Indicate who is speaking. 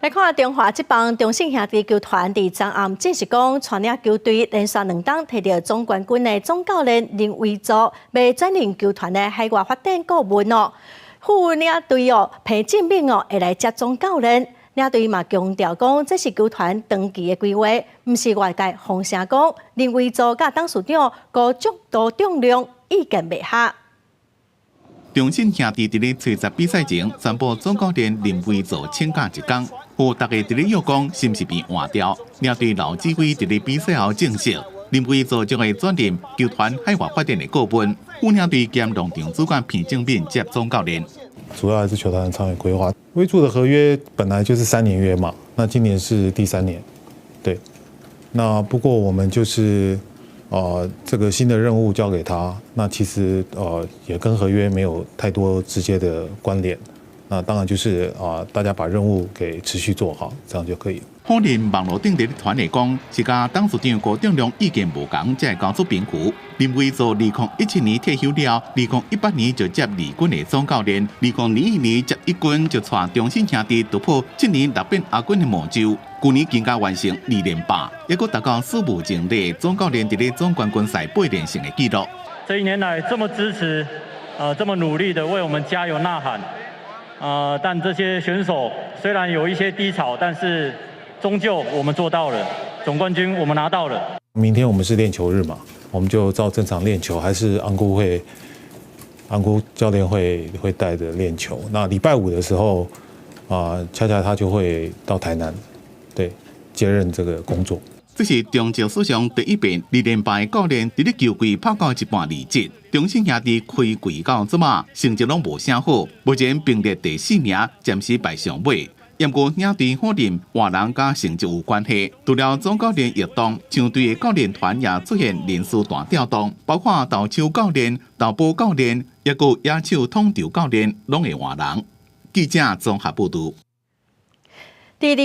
Speaker 1: 来看中华职棒中信兄弟球团伫昨暗证实讲，带领球队连续2档摕到总冠军的总教练林维祖，要转任球团的海外发展顾问哦。副领队裴建明会来接总教练。领队嘛强调讲，这是球团长期的规划，毋是外界风声讲林维祖甲董事长高足多重量意见袂合。
Speaker 2: 中信兄弟伫咧初十比赛前宣布总教练林维祖请假一天，有大家伫咧约讲是毋是变换掉。领队老指挥伫咧比赛后证实，林维祖将会转任球团海外发展的顾问，副领队兼农场主管彭正敏接总教练。
Speaker 3: 主要还是球团的长远规划。维祖的合约本来就是3年约嘛，那今年是第3年，对。那不过我们就是这个新的任务交给他，那其实也跟合约没有太多直接的关联。那当然就是大家把任务给持续做好，这样就可以了。
Speaker 2: 可能网络顶的传嚟讲，是甲董事长高正亮意见无同，才会交出评估。林维祖2017年退休了，2018年就接二军的总教练，2021年接1军就带中信兄弟突破7年6变亚军的魔咒。去年更加完成2连霸，也佫达到史无前例总教练伫咧总冠军赛8连胜的纪录。
Speaker 4: 这1年来这么支持，这么努力的为我们加油呐喊，但这些选手虽然有一些低潮，但是终究我们做到了，总冠军我们拿到了。
Speaker 3: 明天我们是练球日嘛，我们就照正常练球，还是安姑教练会带着练球。那礼拜5的时候，恰恰他就会到台南。对，接任这个工作。
Speaker 2: 这是中职史上第一遍2连败的教练，伫咧球季拍到一半离职。中信兄弟开季到即马成绩拢无啥好，目前并列第4名，暂时排上尾。不过领队否认换人甲成绩有关系。除了总教练异动，球队的教练团也出现人事大调动，包括投手教练、投捕教练，也有野手统筹教练，拢会换人。记者综合报道。
Speaker 1: 第2